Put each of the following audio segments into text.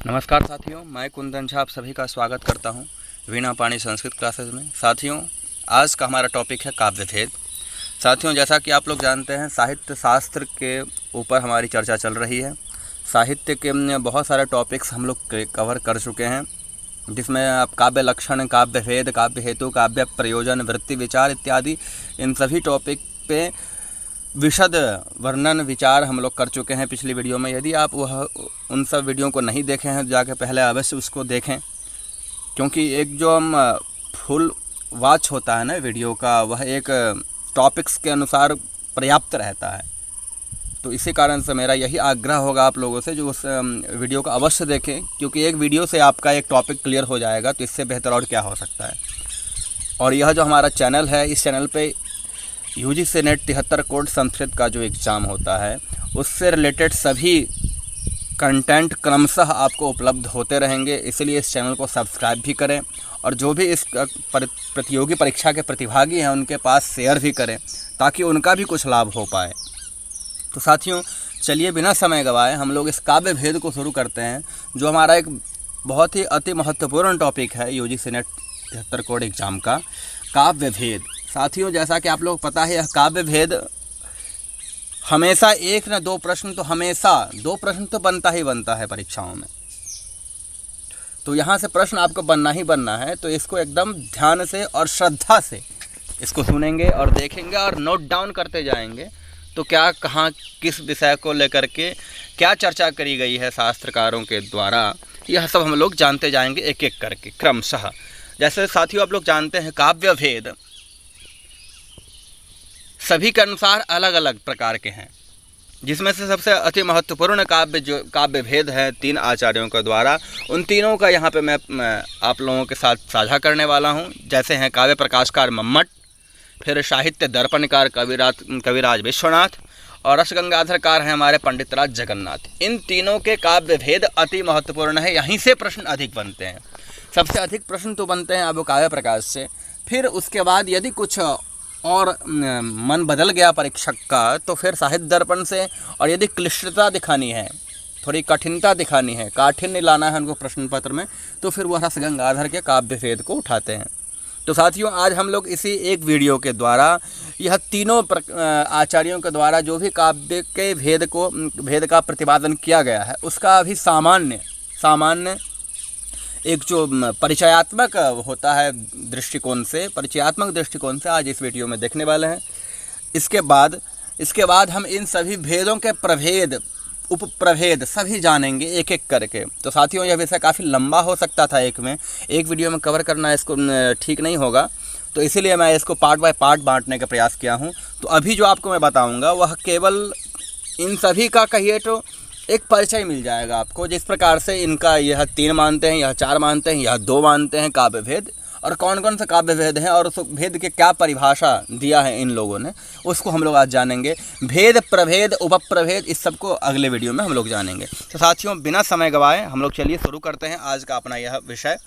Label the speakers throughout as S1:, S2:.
S1: नमस्कार साथियों, मैं कुंदन झा आप सभी का स्वागत करता हूं वीणा पाणी संस्कृत क्लासेस में। साथियों, आज का हमारा टॉपिक है काव्य भेद। साथियों, जैसा कि आप लोग जानते हैं, साहित्य शास्त्र के ऊपर हमारी चर्चा चल रही है। साहित्य के बहुत सारे टॉपिक्स हम लोग कवर कर चुके हैं, जिसमें आप काव्य लक्षण, काव्य भेद, काव्य हेतु, काव्य प्रयोजन, वृत्ति विचार इत्यादि इन सभी टॉपिक पे विशद वर्णन विचार हम लोग कर चुके हैं पिछली वीडियो में। यदि आप उन सब वीडियो को नहीं देखे हैं, जाके पहले अवश्य उसको देखें, क्योंकि एक जो हम फुल वॉच होता है ना वीडियो का, वह एक टॉपिक्स के अनुसार पर्याप्त रहता है। तो इसी कारण से मेरा यही आग्रह होगा आप लोगों से, जो उस वीडियो को अवश्य देखें, क्योंकि एक वीडियो से आपका एक टॉपिक क्लियर हो जाएगा, तो इससे बेहतर और क्या हो सकता है। और यह जो हमारा चैनल है, इस चैनल पे UGC नेट 73 कोड संस्कृत का जो एग्ज़ाम होता है, उससे रिलेटेड सभी कंटेंट क्रमशः आपको उपलब्ध होते रहेंगे। इसलिए इस चैनल को सब्सक्राइब भी करें, और जो भी इस प्रतियोगी परीक्षा के प्रतिभागी हैं उनके पास शेयर भी करें, ताकि उनका भी कुछ लाभ हो पाए। तो साथियों, चलिए बिना समय गवाए हम लोग इस काव्य भेद को शुरू करते हैं, जो हमारा एक बहुत ही अति महत्वपूर्ण टॉपिक है UGC नेट 73 कोड एग्ज़ाम का, काव्य भेद। साथियों, जैसा कि आप लोग पता है, यह काव्य भेद हमेशा एक न दो प्रश्न, तो हमेशा 2 प्रश्न तो बनता ही बनता है परीक्षाओं में। तो यहाँ से प्रश्न आपको बनना ही बनना है, तो इसको एकदम ध्यान से और श्रद्धा से इसको सुनेंगे और देखेंगे और नोट डाउन करते जाएंगे। तो क्या, कहाँ, किस विषय को लेकर के क्या चर्चा करी गई है शास्त्रकारों के द्वारा, यह सब हम लोग जानते जाएंगे एक एक करके क्रमशः। जैसे साथियों, आप लोग जानते हैं काव्य भेद सभी के अनुसार अलग अलग प्रकार के हैं, जिसमें से सबसे अति महत्वपूर्ण काव्य भेद है 3 आचार्यों के द्वारा। उन तीनों का यहाँ पे मैं आप लोगों के साथ साझा करने वाला हूँ। जैसे हैं काव्य प्रकाशकार मम्मट, फिर साहित्य दर्पणकार कविराज विश्वनाथ, और रसगंगाधरकार हैं हमारे पंडितराज जगन्नाथ। इन तीनों के काव्य भेद अति महत्वपूर्ण है, यहीं से प्रश्न अधिक बनते हैं। सबसे अधिक प्रश्न तो बनते हैं अब काव्य प्रकाश से। फिर उसके बाद यदि कुछ और मन बदल गया परीक्षक का, तो फिर साहित्य दर्पण से, और यदि क्लिष्टता दिखानी है, थोड़ी कठिनता दिखानी है, काठिन्य लाना है उनको प्रश्न पत्र में, तो फिर वह रसगंगाधर के काव्य भेद को उठाते हैं। तो साथियों, आज हम लोग इसी एक वीडियो के द्वारा यह तीनों आचार्यों के द्वारा जो भी काव्य के भेद का प्रतिपादन किया गया है, उसका अभी सामान्य एक जो परिचयात्मक होता है दृष्टिकोण से, परिचयात्मक दृष्टिकोण से आज इस वीडियो में देखने वाले हैं। इसके बाद हम इन सभी भेदों के प्रभेद, उपप्रभेद सभी जानेंगे एक एक करके। तो साथियों, यह विषय काफ़ी लंबा हो सकता था, एक वीडियो में कवर करना इसको ठीक नहीं होगा, तो इसीलिए मैं इसको पार्ट बाय पार्ट बांटने का प्रयास किया हूँ। तो अभी जो आपको मैं बताऊँगा वह केवल इन सभी का कहिए तो एक परिचय मिल जाएगा आपको, जिस प्रकार से इनका यह 3 मानते हैं, यह 4 मानते हैं, यह 2 मानते हैं काव्य भेद, और कौन कौन से काव्य भेद हैं और उस भेद के क्या परिभाषा दिया है इन लोगों ने, उसको हम लोग आज जानेंगे। भेद, प्रभेद, उपप्रभेद, इस सब को अगले वीडियो में हम लोग जानेंगे। तो साथियों, बिना समय गवाए हम लोग चलिए शुरू करते हैं आज का अपना यह विषय।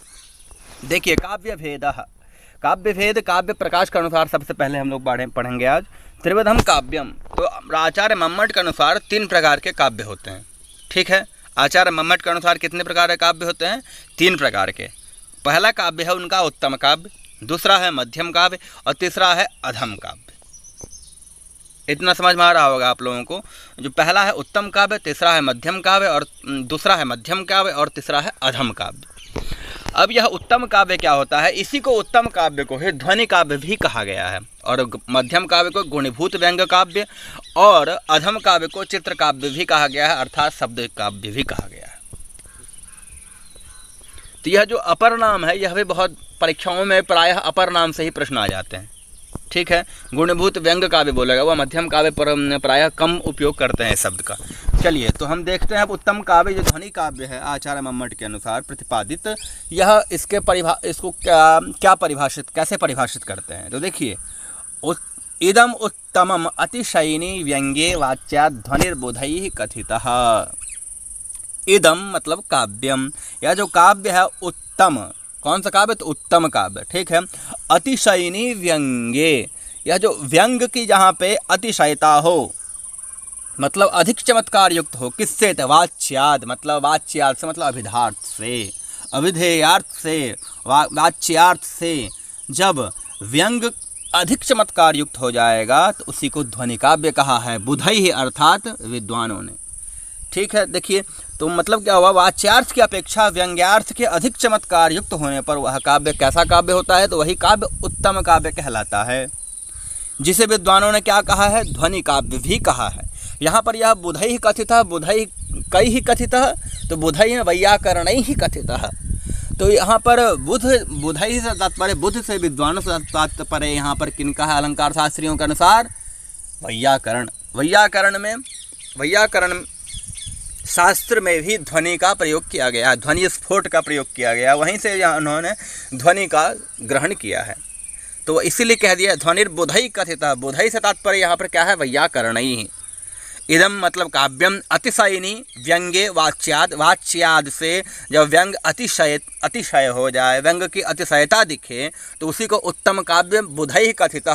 S1: देखिए, काव्य भेद काव्य प्रकाश के अनुसार सबसे पहले हम लोग पढ़ेंगे आज त्रिविधम काव्यम। तो आचार्य मम्मट के अनुसार 3 प्रकार के काव्य होते हैं। ठीक है, आचार्य मम्मट के अनुसार कितने प्रकार के काव्य होते हैं? 3 प्रकार के। पहला काव्य है उनका उत्तम काव्य, दूसरा है मध्यम काव्य, और तीसरा है अधम काव्य। इतना समझ में आ रहा होगा आप लोगों को। जो पहला है उत्तम काव्य, तीसरा है मध्यम काव्य, और दूसरा है मध्यम काव्य, और तीसरा है अधम काव्य। अब यह उत्तम काव्य क्या होता है? इसी को उत्तम काव्य को ही ध्वनि काव्य भी कहा गया है, और मध्यम काव्य को गुणीभूत व्यंग्य काव्य, और अधम काव्य को चित्र काव्य भी कहा गया है, अर्थात शब्द काव्य भी कहा गया है। तो यह जो अपर नाम है, यह भी बहुत परीक्षाओं में प्रायः अपर नाम से ही प्रश्न आ जाते हैं। ठीक है, गुणभूत व्यंग्य काव्य बोलेगा, वह मध्यम काव्य पर प्रायः कम उपयोग करते हैं शब्द का। चलिए, तो हम देखते हैं अब उत्तम काव्य जो ध्वनि काव्य है आचार्य मम्मट के अनुसार प्रतिपादित, यह इसको क्या परिभाषित, कैसे परिभाषित करते हैं। तो देखिए, इदम उत्तमम अतिशयिनी व्यंग्ये वाच्या ध्वनिर्बोधैः कथितः। इदम मतलब काव्यम, यह जो काव्य है उत्तम, कौन सा काव्य? तो उत्तम काव्य। ठीक है, अतिशयिनी व्यंग्ये, यह जो व्यंग की जहाँ पे अतिशयता हो, मतलब अधिक चमत्कार युक्त हो। किससे? तो वाच्याद, मतलब वाच्याद से मतलब अभिधार्थ से, अभिधेयार्थ से, वाच्यार्थ से जब व्यंग अधिक चमत्कार युक्त हो जाएगा तो उसी को ध्वनि काव्य कहा है, बुधई ही अर्थात विद्वानों ने। ठीक है, देखिए तो मतलब क्या हुआ, वाच्यार्थ की अपेक्षा व्यंग्यार्थ के अधिक चमत्कार युक्त होने पर वह काव्य कैसा काव्य होता है? तो वही काव्य उत्तम काव्य कहलाता है, जिसे विद्वानों ने क्या कहा है? ध्वनि काव्य भी कहा है। यहाँ पर यह बुधई ही कथित है, बुधई कई ही कथित है, तो बुधई में वैयाकरण ही कथित है। तो यहाँ पर बुधई से तात्पर्य, बुध से विद्वानों से तात्पर्य यहाँ पर किनका है? अलंकार शास्त्रियों के अनुसार वैयाकरण। वैयाकरण शास्त्र में भी ध्वनि का प्रयोग किया गया, ध्वनि स्फोट का प्रयोग किया गया, वहीं से उन्होंने ध्वनि का ग्रहण किया है। तो इसीलिए कह दिया ध्वनिर्बुधई कथित। बुधई से तात्पर्य यहाँ पर क्या है? वैयाकरण ही। इदम मतलब काव्यम अतिशयिनी व्यंग्ये वाच्याद, वाच्याद से जब व्यंग अतिशय हो जाए, व्यंग की अतिशयता दिखे, तो उसी को उत्तम काव्य बुधई कथित,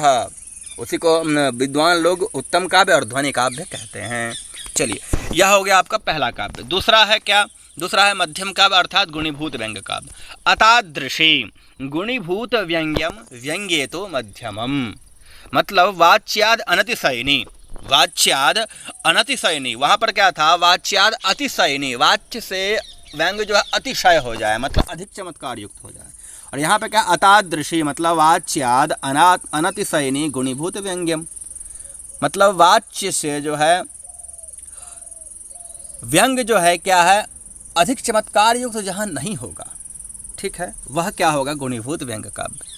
S1: उसी को विद्वान लोग उत्तम काव्य और ध्वनि काव्य कहते हैं। चलिए, यह हो गया आपका पहला काव्य। दूसरा है क्या? दूसरा है मध्यम काव्य अर्थात गुणीभूत व्यंग्य काव्य। अतादृशी गुणीभूत व्यंग्यम व्यंग्ये तो मध्यमम, मतलब वाच्याद अनतिशयिनी, वाच्याद अनतिशयिनी, वहाँ पर क्या था? वाच्याद अतिशयिनी, वाच्य से व्यंग जो है अतिशय हो जाए, मतलब अधिक चमत्कार युक्त हो जाए। और यहाँ पे क्या? अतादृशी मतलब वाच्याद अनतिशयिनी गुणीभूत व्यंग्यम, मतलब वाच्य से जो है व्यंग जो है क्या है? अधिक चमत्कार युक्त जहाँ नहीं होगा, ठीक है, वह क्या होगा? गुणीभूत व्यंग काव्य।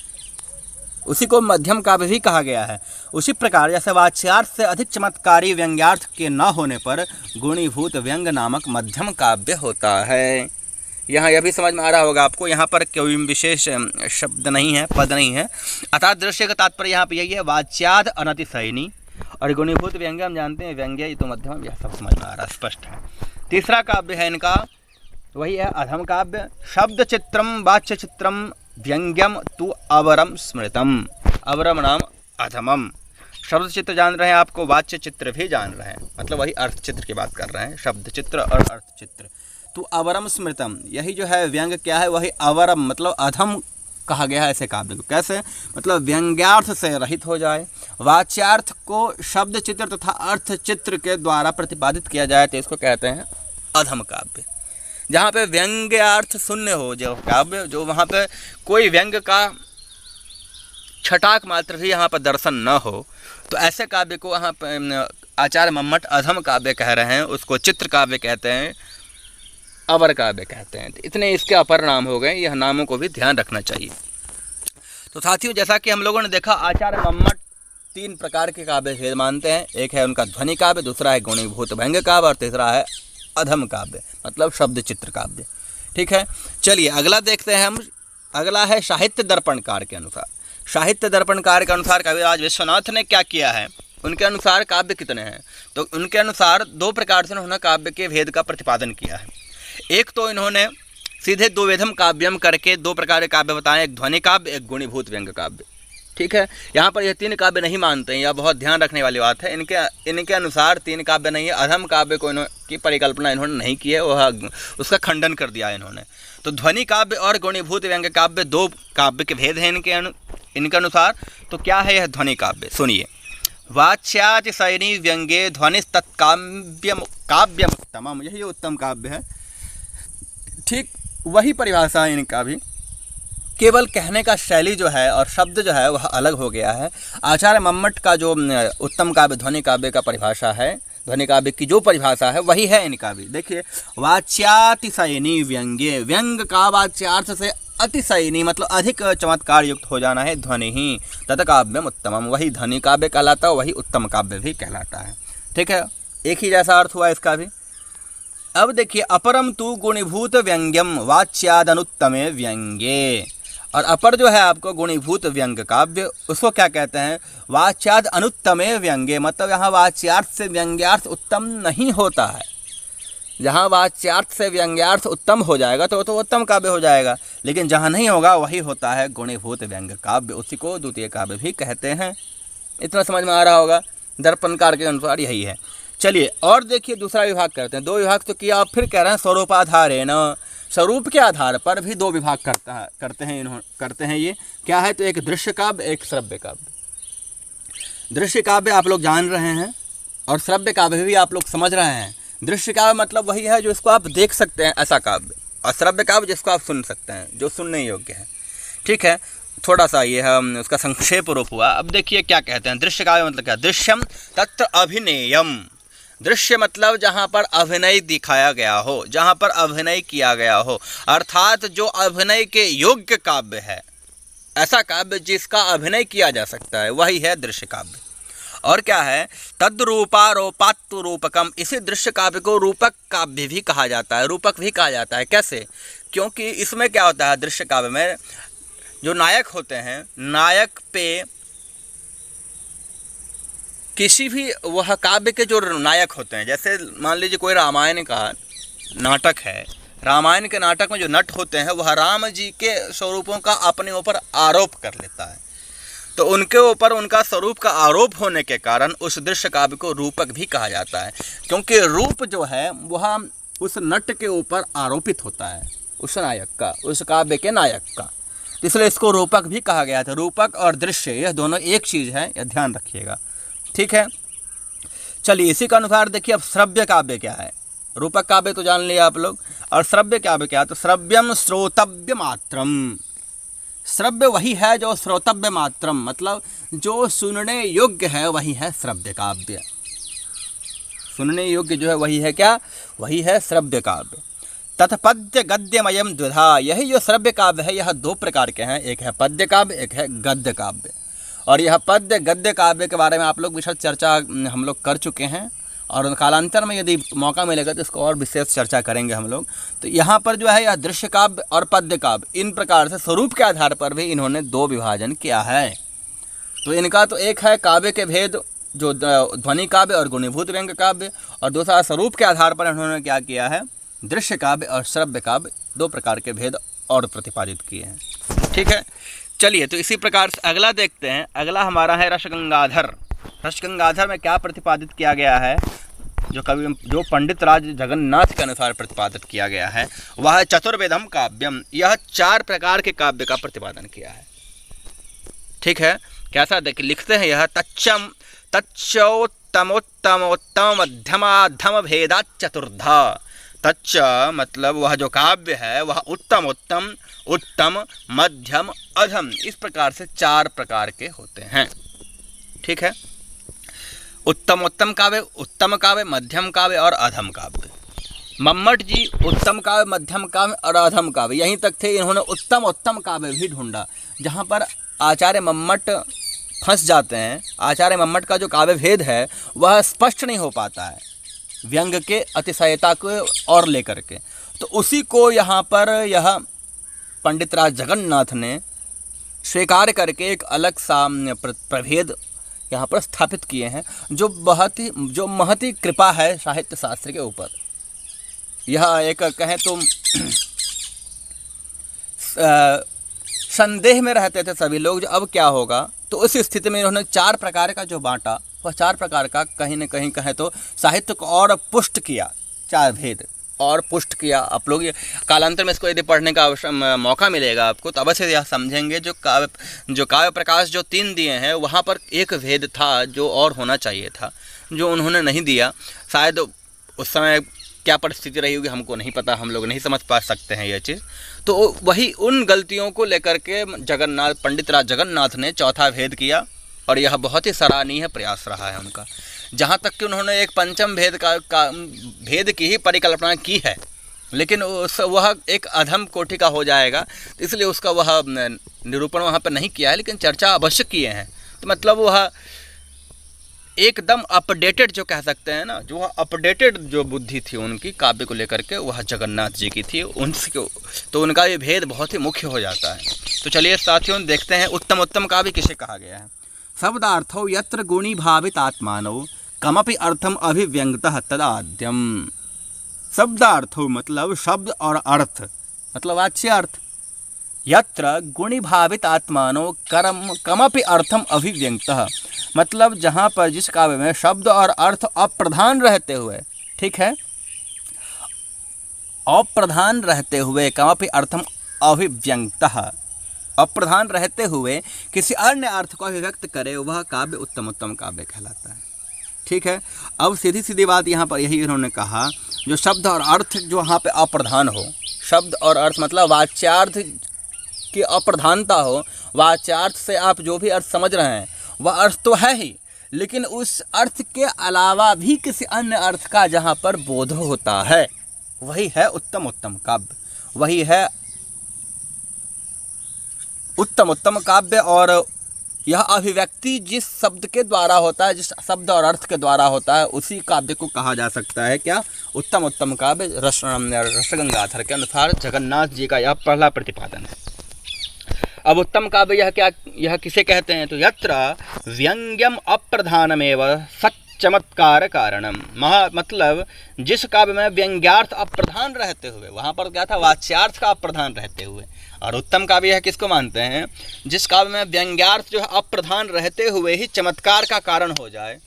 S1: उसी को मध्यम काव्य भी कहा गया है। उसी प्रकार जैसे वाच्यार्थ से अधिक चमत्कारी व्यंग्यार्थ के न होने पर गुणीभूत व्यंग नामक मध्यम काव्य होता है। यहाँ यह भी समझ में आ रहा होगा आपको, यहाँ पर कोई विशेष शब्द नहीं है, पद नहीं है। अर्थात दृश्य का तात्पर्य यहाँ पर यही है, वाच्याद अनतिशयिनी, और गुणीभूत व्यंग्य हम जानते हैं व्यंग्य तो मध्यम, यह सब समझ में आ रहा, स्पष्ट है। तीसरा काव्य है इनका, वही है अधम काव्य। शब्द चित्रम वाच्य चित्रम व्यंग्यम तु अवरम स्मृतम, अवरम नाम अधमम। शब्द चित्र जान रहे हैं आपको, वाच्य चित्र भी जान रहे हैं, मतलब वही अर्थ चित्र की बात कर रहे हैं, शब्द चित्र और अर्थ चित्र। तु अवरम स्मृतम, यही जो है व्यंग क्या है? वही अवरम मतलब अधम कहा गया है ऐसे काव्य को। कैसे? मतलब व्यंग्यार्थ से रहित हो जाए, वाच्यार्थ को शब्द चित्र तथा अर्थ चित्र के द्वारा प्रतिपादित किया जाए तो इसको कहते हैं अधम काव्य। जहाँ पे व्यंग्यार्थ शून्य हो जो काव्य, जो वहाँ पे कोई व्यंग का छटाक मात्र भी यहाँ पर दर्शन न हो, तो ऐसे काव्य को वहाँ पर आचार्य मम्मट अधम काव्य कह रहे हैं, उसको चित्र काव्य कहते हैं, अवर काव्य कहते हैं। तो इतने इसके अपर नाम हो गए, यह नामों को भी ध्यान रखना चाहिए। तो साथियों, जैसा कि हम लोगों ने देखा, आचार्य मम्मट तीन प्रकार के काव्य भेद मानते हैं। एक है उनका ध्वनि काव्य, दूसरा है गुणीभूत व्यंग्य काव्य, और तीसरा है अधम काव्य मतलब शब्द चित्र काव्य। ठीक है, चलिए अगला देखते हैं हम। अगला है साहित्य दर्पणकार के अनुसार। साहित्य दर्पणकार के अनुसार कविराज विश्वनाथ ने क्या किया है? उनके अनुसार काव्य कितने हैं? तो उनके अनुसार दो प्रकार से उन्होंने काव्य के भेद का प्रतिपादन किया है। एक तो इन्होंने सीधे दो वेधम काव्यम करके दो प्रकार के काव्य बताएं, एक ध्वनि काव्य, एक गुणीभूत व्यंग्य काव्य। ठीक है, यहाँ पर यह तीन काव्य नहीं मानते हैं, यह बहुत ध्यान रखने वाली बात है। इनके अनुसार तीन काव्य नहीं है, अधम काव्य को की परिकल्पना इन्होंने नहीं की है, वह उसका खंडन कर दिया है इन्होंने। तो ध्वनि काव्य और गुणीभूत व्यंग्य काव्य दो काव्य के भेद हैं इनके अनुसार। तो क्या है यह ध्वनि काव्य? सुनिए, वाच्यातिशयिनी व्यंग्ये ध्वनि तत्काव्यम काव्यमुत्तमम, यही उत्तम काव्य है। ठीक वही परिभाषा है इनका भी, केवल कहने का शैली जो है और शब्द जो है वह अलग हो गया है। आचार्य मम्मट का जो उत्तम काव्य ध्वनि काव्य का परिभाषा है, ध्वनि काव्य की जो परिभाषा है वही है इनका भी। देखिए, वाच्यातिशयिनी व्यंग्ये, व्यंग का वाच्यार्थ से अतिशयिनी मतलब अधिक चमत्कार युक्त हो जाना है ध्वनि ही, तत्काव्यम उत्तमम, वही ध्वनि काव्य कहलाता है, वही उत्तम काव्य भी कहलाता है। ठीक है, एक ही जैसा अर्थ हुआ इसका भी। अब देखिए, अपरम तु गुणीभूत व्यंग्यम वाच्यादनुत्तमे व्यंग्ये, और अपर जो है आपको गुणीभूत व्यंग्य काव्य, उसको क्या कहते हैं? वाच्याद अनुत्तमे व्यंग्ये, मतलब यहाँ वाच्यार्थ से व्यंग्यार्थ उत्तम नहीं होता है। जहाँ वाच्यार्थ से व्यंग्यार्थ उत्तम हो जाएगा तो उत्तम काव्य हो जाएगा, लेकिन जहाँ नहीं होगा वही होता है गुणीभूत व्यंग्य काव्य, उसी को द्वितीय काव्य भी कहते हैं। इतना समझ में आ रहा होगा, दर्पणकार के अनुसार यही है। चलिए और देखिए दूसरा विभाग करते हैं। दो विभाग तो किया, आप फिर कह रहे हैं स्वरूपाधारेण, स्वरूप के आधार पर भी दो विभाग करते हैं ये क्या है, तो एक दृश्य काव्य, एक श्रव्य काव्य। दृश्य काव्य आप लोग जान रहे हैं और श्रव्य काव्य भी आप लोग समझ रहे हैं। दृश्य काव्य मतलब वही है जो इसको आप देख सकते हैं ऐसा काव्य, और श्रव्य काव्य जिसको आप सुन सकते हैं, जो सुनने योग्य है। ठीक है, थोड़ा सा ये है उसका संक्षेप रूप हुआ। अब देखिए क्या कहते हैं, दृश्य काव्य मतलब क्या, दृश्यम तत्र अभिनेयम। दृश्य मतलब जहाँ पर अभिनय दिखाया गया हो, जहाँ पर अभिनय किया गया हो, अर्थात जो अभिनय के योग्य काव्य है, ऐसा काव्य जिसका अभिनय किया जा सकता है, वही है दृश्य काव्य। और क्या है, तद्रूपारोपात्तु रूपकम। इसी दृश्य काव्य को रूपक काव्य भी कहा जाता है, रूपक भी कहा जाता है। कैसे, क्योंकि इसमें क्या होता है, दृश्य काव्य में जो नायक होते हैं, नायक पे किसी भी वह काव्य के जो नायक होते हैं, जैसे मान लीजिए कोई रामायण का नाटक है, रामायण के नाटक में जो नट होते हैं वह राम जी के स्वरूपों का अपने ऊपर आरोप कर लेता है, तो उनके ऊपर उनका स्वरूप का आरोप होने के कारण उस दृश्य काव्य को रूपक भी कहा जाता है, क्योंकि रूप जो है वह उस नट के ऊपर आरोपित होता है, उस नायक का, उस काव्य के नायक का, इसलिए इसको रूपक भी कहा गया था। रूपक और दृश्य यह दोनों एक चीज़ है, यह ध्यान रखिएगा। ठीक है, चलिए इसी के अनुसार देखिए अब श्रव्य काव्य क्या है। रूपक काव्य तो जान लिया आप लोग, और श्रव्य काव्य क्या है, तो श्रव्यम श्रोतव्य मात्रम। श्रव्य वही है जो श्रोतव्य मात्रम, मतलब जो सुनने योग्य है वही है श्रव्य काव्य। सुनने योग्य जो है वही है क्या, वही है श्रव्य काव्य। तथा पद्य गद्यमयम द्विधा। यही जो श्रव्य काव्य है यह दो प्रकार के हैं, एक है पद्य काव्य, एक है गद्य काव्य। और यह पद्य गद्य काव्य के बारे में आप लोग विशद चर्चा हम लोग कर चुके हैं, और कालांतर में यदि मौका मिलेगा तो इसको और विशेष चर्चा करेंगे हम लोग। तो यहाँ पर जो है यह दृश्य काव्य और पद्य काव्य, इन प्रकार से स्वरूप के आधार पर भी इन्होंने दो विभाजन किया है। तो इनका तो एक है काव्य के भेद, जो ध्वनि काव्य और गुणीभूत व्यंग्य काव्य, और दूसरा स्वरूप के आधार पर इन्होंने क्या किया है, दृश्य काव्य और श्रव्य काव्य, दो प्रकार के भेद और प्रतिपादित किए हैं। ठीक है, चलिए तो इसी प्रकार से अगला देखते हैं। अगला हमारा है रसगंगाधर। रसगंगाधर में क्या प्रतिपादित किया गया है, जो पंडित राज जगन्नाथ के अनुसार प्रतिपादित किया गया है, वह चतुर्वेदम काव्यम। यह चार प्रकार के काव्य का प्रतिपादन किया है। ठीक है, कैसा देखिए, लिखते हैं यह तच्चोत्तमोत्तमोत्तम मध्यमाधम भेदात चतुर्धा। तच्च मतलब वह जो काव्य है वह उत्तम उत्तम, उत्तम, मध्यम, अधम, इस प्रकार से चार प्रकार के होते हैं। ठीक है, उत्तम उत्तम काव्य, उत्तम काव्य, मध्यम काव्य और अधम काव्य। मम्मट जी उत्तम काव्य, मध्यम काव्य और अधम काव्य यहीं तक थे। इन्होंने उत्तम उत्तम काव्य भी ढूंढा, जहाँ पर आचार्य मम्मट फंस जाते हैं। आचार्य मम्मट का जो काव्य भेद है वह स्पष्ट नहीं हो पाता है व्यंग के अतिशयता को और लेकर के, तो उसी को यहाँ पर यह पंडित राज जगन्नाथ ने स्वीकार करके एक अलग सा प्रभेद यहाँ पर स्थापित किए हैं, जो महती कृपा है साहित्य शास्त्र के ऊपर। यह एक कहें तो संदेह में रहते थे सभी लोग, जो अब क्या होगा, तो उस स्थिति में इन्होंने चार प्रकार का जो बांटा, वह चार प्रकार का कहीं न कहीं कहें तो साहित्य को और पुष्ट किया, चार भेद और पुष्ट किया। आप लोग ये कालांतर में इसको यदि पढ़ने का मौका मिलेगा आपको, तो अवश्य यह समझेंगे जो काव्य प्रकाश जो तीन दिए हैं वहाँ पर एक भेद था जो और होना चाहिए था, जो उन्होंने नहीं दिया। शायद उस समय क्या परिस्थिति रही होगी हमको नहीं पता, हम लोग नहीं समझ पा सकते हैं यह चीज़। तो वही उन गलतियों को लेकर के पंडित राज जगन्नाथ ने चौथा भेद किया, और यह बहुत ही सराहनीय प्रयास रहा है उनका। जहाँ तक कि उन्होंने एक पंचम भेद का भेद की ही परिकल्पना की है, लेकिन वह एक अधम कोटि का हो जाएगा, इसलिए उसका वह निरूपण वहाँ पर नहीं किया है, लेकिन चर्चा अवश्य किए हैं। तो मतलब वह एकदम अपडेटेड जो कह सकते हैं ना, जो अपडेटेड जो बुद्धि थी उनकी काव्य को लेकर के, वह जगन्नाथ जी की थी। उनसे तो उनका ये भेद बहुत ही मुख्य हो जाता है। तो चलिए साथियों देखते हैं उत्तम उत्तम काव्य किसे कहा गया है। शब्दार्थो यत्र गुणी भावित आत्मानो कमपि अर्थम अभिव्यंगतः तदाद्यम। शब्दार्थो मतलब शब्द और अर्थ मतलब वाच्य अर्थ। यत्र गुणी भावित आत्मानो कमपि अर्थम अभिव्यंगतः, मतलब जहाँ पर जिस काव्य में शब्द और अर्थ अप्रधान रहते हुए, ठीक है, अप्रधान रहते हुए कमपि अर्थम अभिव्यंगतः, अप्रधान रहते हुए किसी अन्य अर्थ को अभिव्यक्त करे वह काव्य उत्तमोत्तम काव्य कहलाता है। ठीक है। अब सीधी सीधी बात यहाँ पर यही इन्होंने कहा, जो शब्द और अर्थ जो वहाँ पे अप्रधान हो, शब्द और अर्थ मतलब वाच्यार्थ की अप्रधानता हो, वाच्यार्थ से आप जो भी अर्थ समझ रहे हैं वह अर्थ तो है ही, लेकिन उस अर्थ के अलावा भी किसी अन्य अर्थ का जहाँ पर बोध होता है, वही है उत्तम उत्तम काव्य, वही है उत्तम उत्तम काव्य। और यह अभिव्यक्ति जिस शब्द के द्वारा होता है, जिस शब्द और अर्थ के द्वारा होता है, उसी काव्य को कहा जा सकता है क्या, उत्तम उत्तम काव्य। रसगंगाधर के अनुसार जगन्नाथ जी का यह पहला प्रतिपादन है। अब उत्तम काव्य यह क्या, यह किसे कहते हैं, तो यत्र व्यंग्यम अप्रधानमेव सच्चमत्कार कारणम, मतलब जिस काव्य में व्यंग्यार्थ अप्रधान रहते हुए, वहाँ पर क्या था, वाच्यार्थ का अप्रधान रहते हुए। और उत्तम काव्य यह किसको मानते हैं, जिस काव्य में व्यंग्यार्थ जो है अप्रधान रहते हुए ही चमत्कार का कारण हो जाए,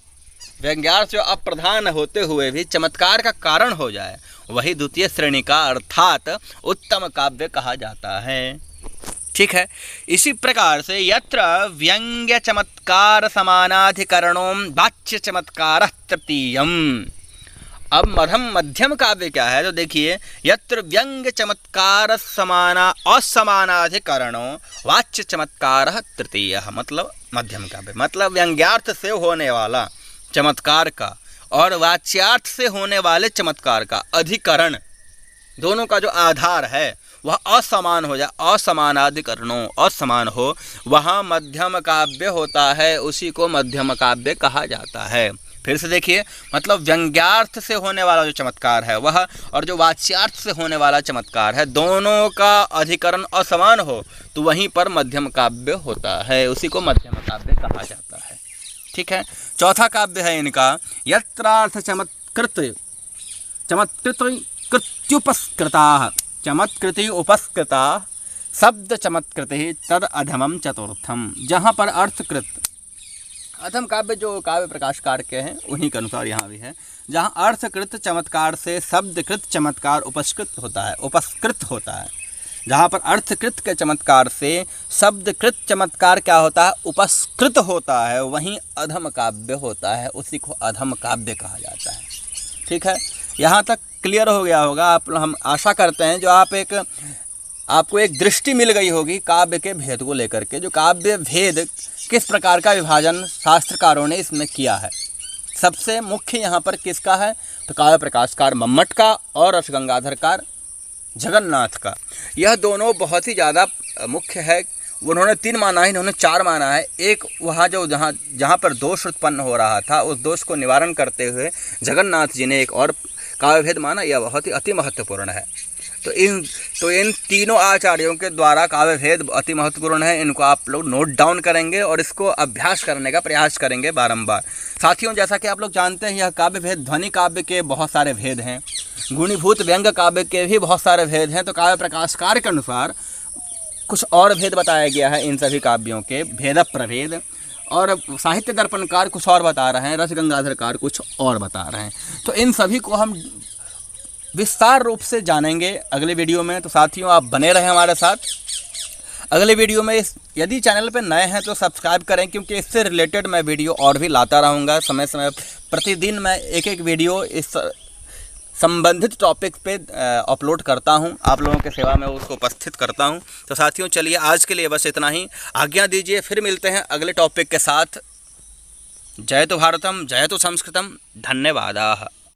S1: व्यंग्यार्थ जो अप्रधान होते हुए भी चमत्कार का कारण हो जाए, वही द्वितीय श्रेणी का अर्थात उत्तम काव्य कहा जाता है। ठीक है। इसी प्रकार से यत्र व्यंग्य चमत्कार समानाधिकरणों वाच्य चमत्कार तृतीयम। अब मध्यम काव्य क्या है, तो देखिए, यत्र व्यंग्य चमत्कार असमानाधिकरणों वाच्य चमत्कार तृतीय, मतलब मध्यम काव्य, मतलब व्यंग्यार्थ से होने वाला चमत्कार का और वाच्यार्थ से होने वाले चमत्कार का अधिकरण, दोनों का जो आधार है वह असमान हो जाए, असमानाधिकरणों असमान हो, वहाँ मध्यम काव्य होता है, उसी को मध्यम काव्य कहा जाता है। फिर से देखिए, मतलब व्यंग्यार्थ से होने वाला जो चमत्कार है वह, और जो वाच्यार्थ से होने वाला चमत्कार है, दोनों का अधिकरण असमान हो तो वहीं पर मध्यम काव्य होता है, उसी को मध्यम काव्य कहा जाता है। ठीक है। चौथा काव्य है इनका, यत्रार्थ चमत्कृत्युपस्कृता, चमत्कृति उपस्कृता शब्द चमत्कृति तद अधमम चतुर्थम। जहाँ पर अर्थकृत, अधम काव्य जो काव्य प्रकाशकार के हैं उन्हीं के अनुसार यहाँ भी है, जहाँ अर्थकृत चमत्कार से शब्दकृत चमत्कार उपस्कृत होता है, जहाँ पर अर्थकृत के चमत्कार से शब्दकृत चमत्कार क्या होता है, उपस्कृत होता है, वहीं अधम काव्य होता है, उसी को अधम काव्य कहा जाता है। ठीक है। यहाँ तक क्लियर हो गया होगा। हम आशा करते हैं जो आपको एक दृष्टि मिल गई होगी काव्य के भेद को लेकर के, जो काव्य भेद किस प्रकार का विभाजन शास्त्रकारों ने इसमें किया है। सबसे मुख्य यहाँ पर किसका है, तो काव्य प्रकाशकार मम्मट का और रसगंगाधरकार जगन्नाथ का। यह दोनों बहुत ही ज़्यादा मुख्य है। उन्होंने 3 माना है, इन्होंने 4 माना है। एक वहाँ जो जहाँ पर दोष उत्पन्न हो रहा था, उस दोष को निवारण करते हुए जगन्नाथ जी ने एक और काव्य भेद माना, यह बहुत ही अति महत्वपूर्ण है। तो इन तीनों आचार्यों के द्वारा काव्य भेद अति महत्वपूर्ण है। इनको आप लोग नोट डाउन करेंगे और इसको अभ्यास करने का प्रयास करेंगे बारंबार। साथियों, जैसा कि आप लोग जानते हैं, यह काव्य भेद ध्वनि काव्य के बहुत सारे भेद हैं, गुणीभूत व्यंग काव्य के भी बहुत सारे भेद हैं। तो काव्य प्रकाशकार के अनुसार कुछ और भेद बताया गया है इन सभी काव्यों के, भेद प्रभेद, और साहित्य दर्पणकार कुछ और बता रहे हैं, रसगंगाधरकार कुछ और बता रहे हैं। तो इन सभी को हम विस्तार रूप से जानेंगे अगले वीडियो में। तो साथियों, आप बने रहें हमारे साथ। अगले वीडियो में यदि चैनल पर नए हैं तो सब्सक्राइब करें, क्योंकि इससे रिलेटेड मैं वीडियो और भी लाता रहूँगा। समय समय प्रतिदिन मैं एक वीडियो इस संबंधित टॉपिक पे अपलोड करता हूं, आप लोगों के सेवा में उसको उपस्थित करता हूं। तो साथियों, चलिए आज के लिए बस इतना ही, आज्ञा दीजिए, फिर मिलते हैं अगले टॉपिक के साथ। जय तो भारतम, जय तो संस्कृतम, धन्यवादाः।